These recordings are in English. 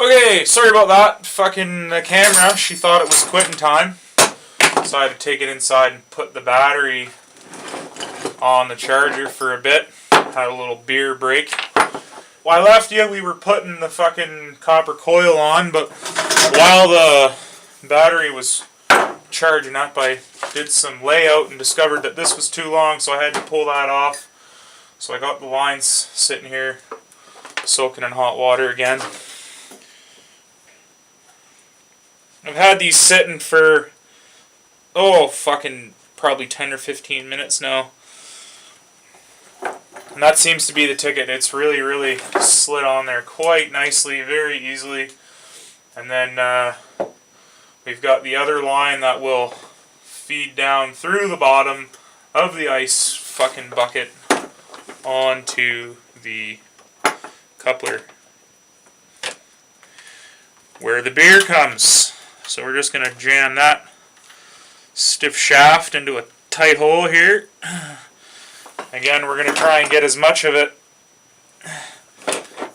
Okay, sorry about that. Fucking the camera, she thought it was quitting time. So I had to take it inside and put the battery on the charger for a bit. Had a little beer break. While I left you, we were putting the fucking copper coil on, but while the battery was charging up, I did some layout and discovered that this was too long, so I had to pull that off. So I got the lines sitting here, soaking in hot water again. I've had these sitting for, fucking probably 10 or 15 minutes now. And that seems to be the ticket. It's really, really slid on there quite nicely, very easily. And then we've got the other line that will feed down through the bottom of the ice fucking bucket onto the coupler where the beer comes. So we're just going to jam that stiff shaft into a tight hole here. Again, we're going to try and get as much of it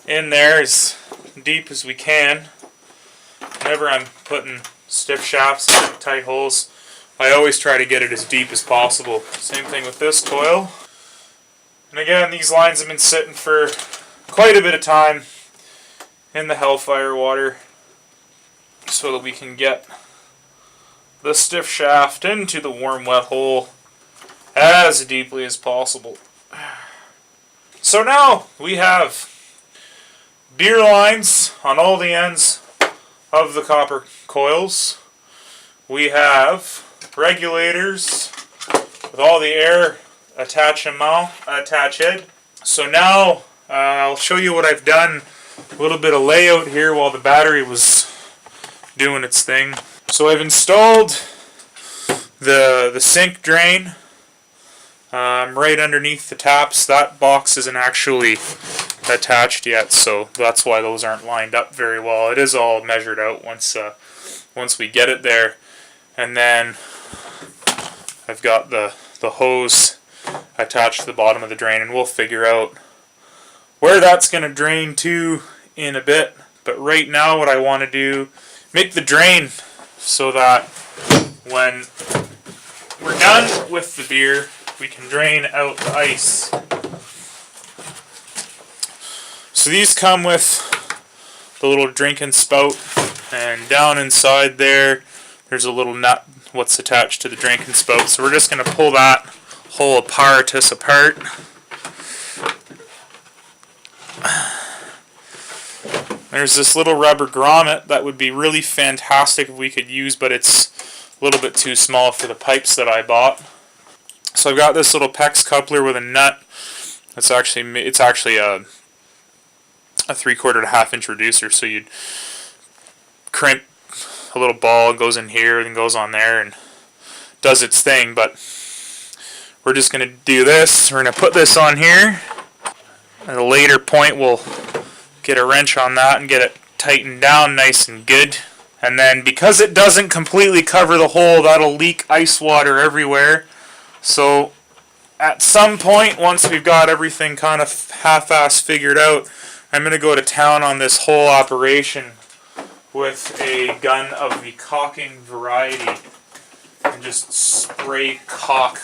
in there as deep as we can. Whenever I'm putting stiff shafts into tight holes, I always try to get it as deep as possible. Same thing with this coil. And again, these lines have been sitting for quite a bit of time in the Hellfire water, so that we can get the stiff shaft into the warm wet hole as deeply as possible. So now we have beer lines on all the ends of the copper coils. We have regulators with all the air attached. So now I'll show you what I've done. A little bit of layout here while the battery was doing its thing. So I've installed the sink drain right underneath the taps. That box isn't actually attached yet, so that's why those aren't lined up very well. It is all measured out once we get it there. And then I've got the hose attached to the bottom of the drain, and we'll figure out where that's going to drain to in a bit. But right now what I want to do, make the drain so that when we're done with the beer, we can drain out the ice. So these come with the little drinking spout, and down inside there's a little nut what's attached to the drinking spout. So we're just going to pull that whole apparatus apart. There's this little rubber grommet that would be really fantastic if we could use, but it's a little bit too small for the pipes that I bought. So I've got this little PEX coupler with a nut. It's actually a 3/4 to 1/2 inch reducer. So you'd crimp a little ball, goes in here and goes on there and does its thing. But we're just going to do this. We're going to put this on here. At a later point, we'll get a wrench on that and get it tightened down nice and good. And then because it doesn't completely cover the hole, that'll leak ice water everywhere. So at some point, once we've got everything kind of half-ass figured out, I'm going to go to town on this whole operation with a gun of the caulking variety and just spray caulk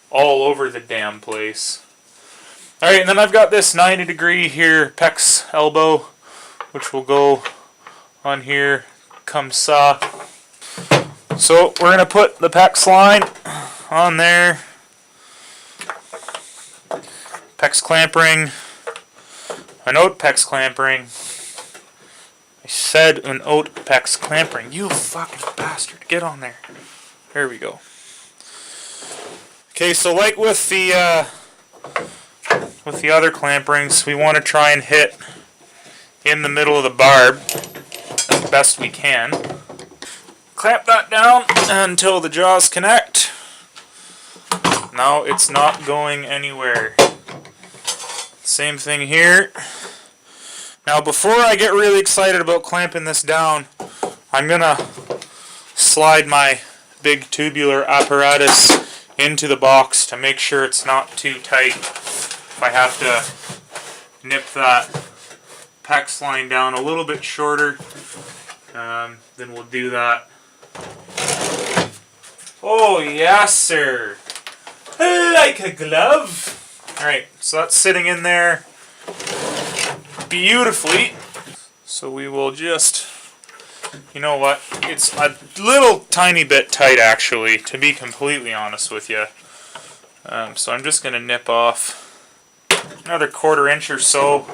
all over the damn place. Alright, and then I've got this 90-degree here PEX elbow, which will go on here, come saw. So we're going to put the PEX line on there. PEX clamp ring. An oat PEX clamp ring. I said an oat PEX clamp ring. You fucking bastard. Get on there. There we go. Okay, so like with the other clamp rings, we want to try and hit in the middle of the barb as best we can. Clamp that down until the jaws connect. Now it's not going anywhere. Same thing here. Now before I get really excited about clamping this down, I'm gonna slide my big tubular apparatus into the box to make sure it's not too tight. If I have to nip that PEX line down a little bit shorter, then we'll do that. Oh yes sir, like a glove. Alright, so that's sitting in there beautifully. So we will just, you know what, it's a little tiny bit tight actually, to be completely honest with you. So I'm just going to nip off another 1/4 inch or so.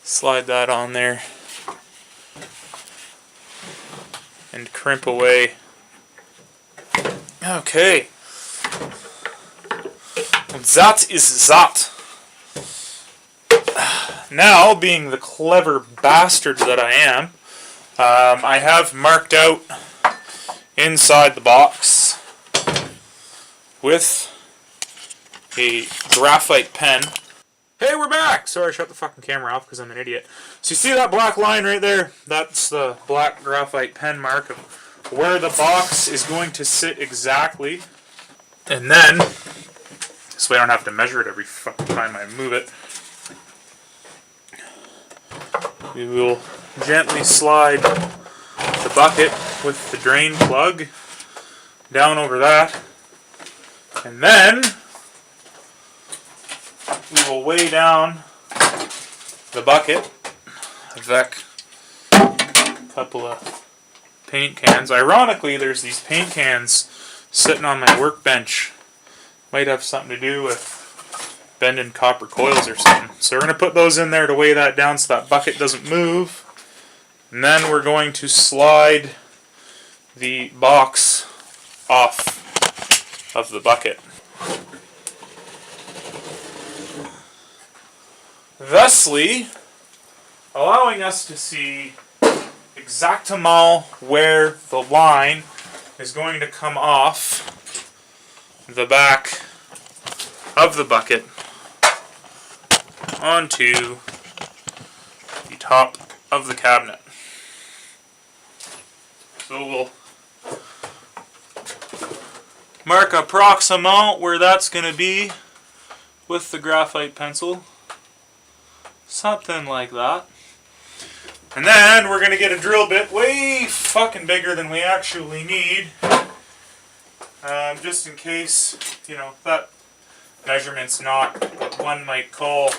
Slide that on there. And crimp away. Okay. That is that. Now, being the clever bastard that I am, I have marked out inside the box with a graphite pen. Hey, we're back! Sorry, I shut the fucking camera off because I'm an idiot. So you see that black line right there? That's the black graphite pen mark of where the box is going to sit exactly. And then, this way I don't have to measure it every fucking time I move it, we will gently slide the bucket with the drain plug down over that. And then we will weigh down the bucket avec a couple of paint cans. Ironically, there's these paint cans sitting on my workbench. Might have something to do with bending copper coils or something. So we're going to put those in there to weigh that down so that bucket doesn't move. And then we're going to slide the box off of the bucket. Thusly, allowing us to see exactement where the line is going to come off the back of the bucket onto the top of the cabinet. So we'll mark approximately where that's going to be with the graphite pencil. Something like that. And then we're going to get a drill bit way fucking bigger than we actually need. Just in case, you know, that measurement's not what one might call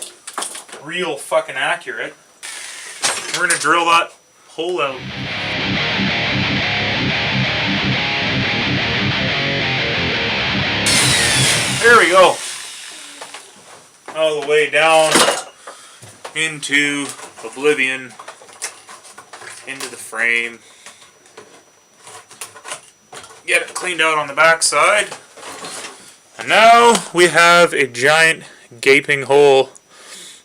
real fucking accurate. We're going to drill that hole out. There we go. All the way down into oblivion, into the frame. Get it cleaned out on the back side. And now we have a giant gaping hole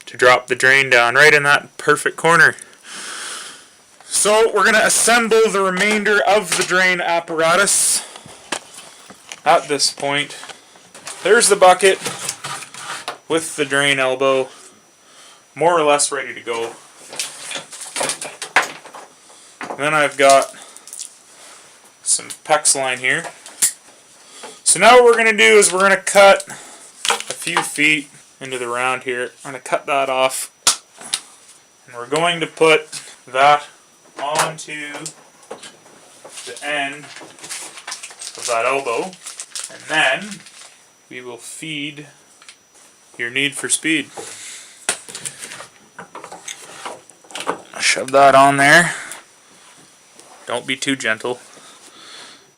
to drop the drain down right in that perfect corner. So we're going to assemble the remainder of the drain apparatus. At this point, there's the bucket with the drain elbow more or less ready to go. And then I've got some PEX line here. So now what we're going to do is we're going to cut a few feet into the round here. I'm going to cut that off. And we're going to put that onto the end of that elbow. And then we will feed your need for speed. Shove that on there. Don't be too gentle.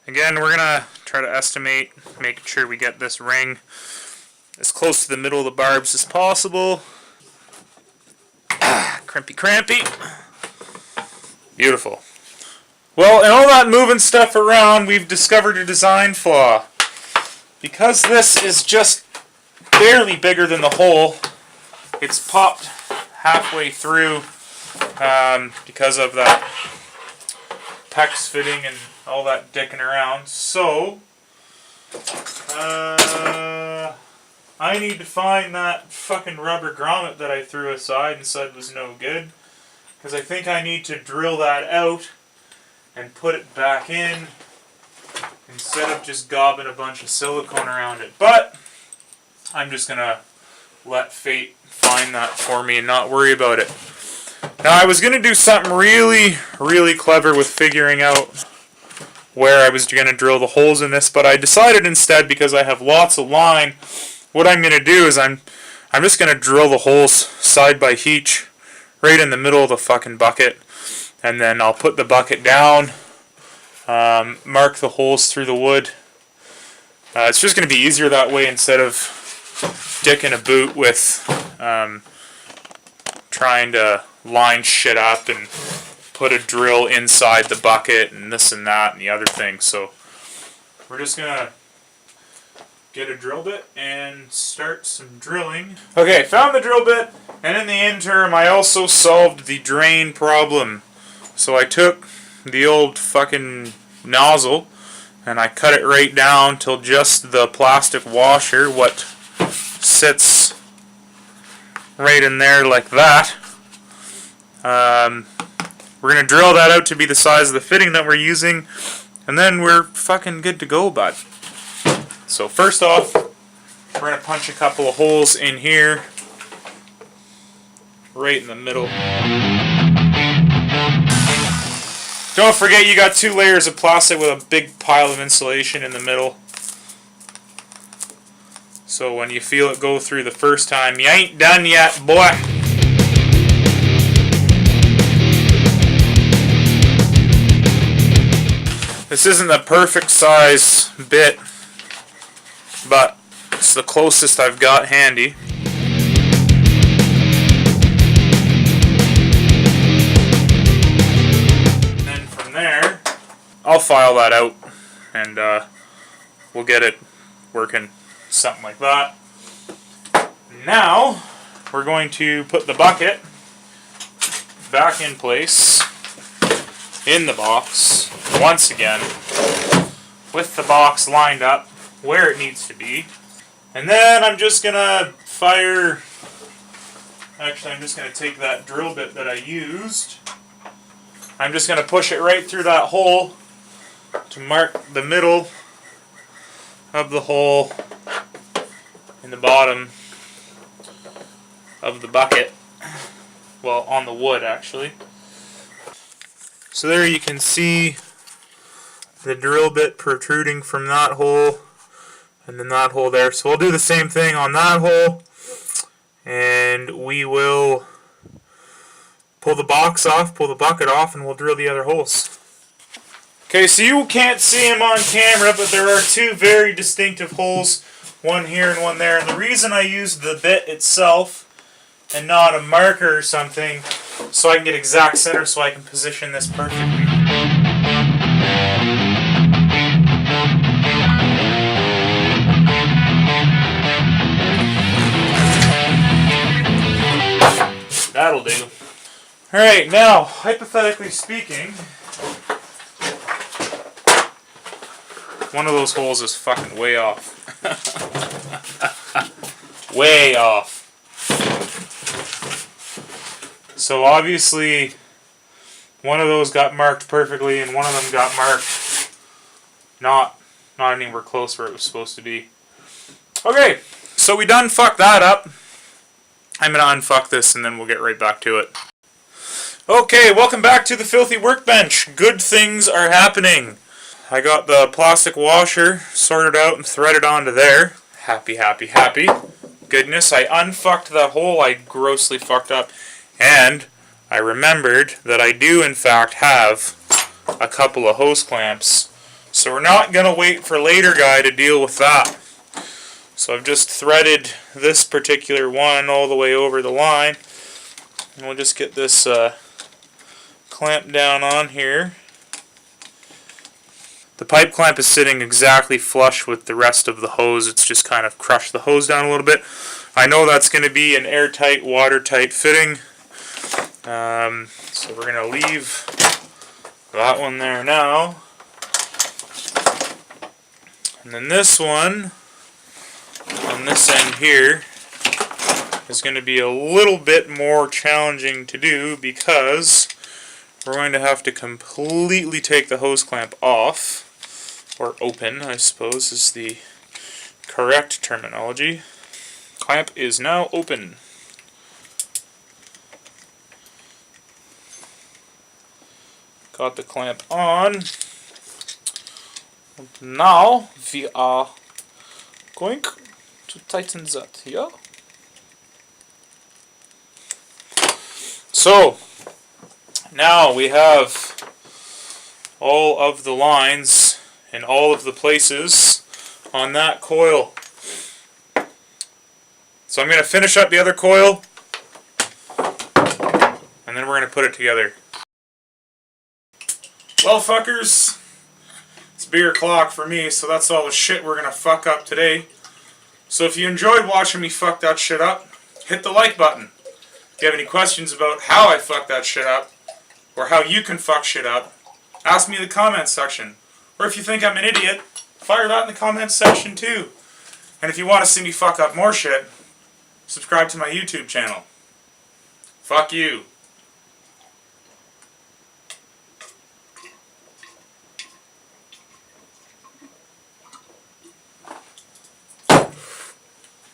Again, we're going to try to estimate, making sure we get this ring as close to the middle of the barbs as possible. Crimpy crampy. Beautiful. Well, in all that moving stuff around, we've discovered a design flaw. Because this is just barely bigger than the hole, it's popped halfway through because of that PEX fitting and all that dicking around. So, I need to find that fucking rubber grommet that I threw aside and said was no good. Because I think I need to drill that out and put it back in instead of just gobbing a bunch of silicone around it. But I'm just going to let fate find that for me and not worry about it. Now I was going to do something really, really clever with figuring out where I was going to drill the holes in this, but I decided instead, because I have lots of line, what I'm going to do is I'm just going to drill the holes side by each right in the middle of the fucking bucket, and then I'll put the bucket down, mark the holes through the wood. It's just going to be easier that way instead of dicking a boot with trying to line shit up and put a drill inside the bucket and this and that and the other thing. So we're just going to get a drill bit and start some drilling. Okay, found the drill bit, and in the interim I also solved the drain problem. So I took the old fucking nozzle and I cut it right down till just the plastic washer, what sits right in there like that. We're going to drill that out to be the size of the fitting that we're using, and then we're fucking good to go, bud. So first off, we're going to punch a couple of holes in here, right in the middle. Don't forget you got 2 layers of plastic with a big pile of insulation in the middle. So when you feel it go through the first time, you ain't done yet, boy. This isn't the perfect size bit, but it's the closest I've got handy. And then from there, I'll file that out and we'll get it working, something like that. Now, we're going to put the bucket back in place in the box once again, with the box lined up where it needs to be. And then I'm just gonna I'm just gonna take that drill bit that I used, I'm just gonna push it right through that hole to mark the middle of the hole in the bottom of the bucket. Well, on the wood actually. So there you can see the drill bit protruding from that hole and then that hole there. So we'll do the same thing on that hole, and we will pull the box off, pull the bucket off, and we'll drill the other holes. Okay, so you can't see them on camera, but there are 2 very distinctive holes, one here and one there. And the reason I used the bit itself and not a marker or something, so I can get exact center, so I can position this perfectly. That'll do. Alright, now, hypothetically speaking, one of those holes is fucking way off. Way off. So obviously, one of those got marked perfectly, and one of them got marked not anywhere close where it was supposed to be. Okay, so we done fucked that up. I'm going to unfuck this and then we'll get right back to it. Okay, welcome back to the filthy workbench. Good things are happening. I got the plastic washer sorted out and threaded onto there. Happy, happy, happy. Goodness, I unfucked that hole I grossly fucked up. And I remembered that I do in fact have a couple of hose clamps. So we're not going to wait for later guy to deal with that. So I've just threaded this particular one all the way over the line. And we'll just get this clamp down on here. The pipe clamp is sitting exactly flush with the rest of the hose. It's just kind of crushed the hose down a little bit. I know that's going to be an airtight, watertight fitting. So we're going to leave that one there now. And then this one on this end here is going to be a little bit more challenging to do because we're going to have to completely take the hose clamp off, or open I suppose is the correct terminology. Clamp is now open. Got the clamp on. And now we are going to tighten that here. So now we have all of the lines in all of the places on that coil. So I'm going to finish up the other coil and then we're going to put it together. Well, fuckers, it's beer o'clock for me, so that's all the shit we're going to fuck up today. So if you enjoyed watching me fuck that shit up, hit the like button. If you have any questions about how I fuck that shit up, or how you can fuck shit up, ask me in the comments section. Or if you think I'm an idiot, fire that in the comments section too. And if you want to see me fuck up more shit, subscribe to my YouTube channel. Fuck you.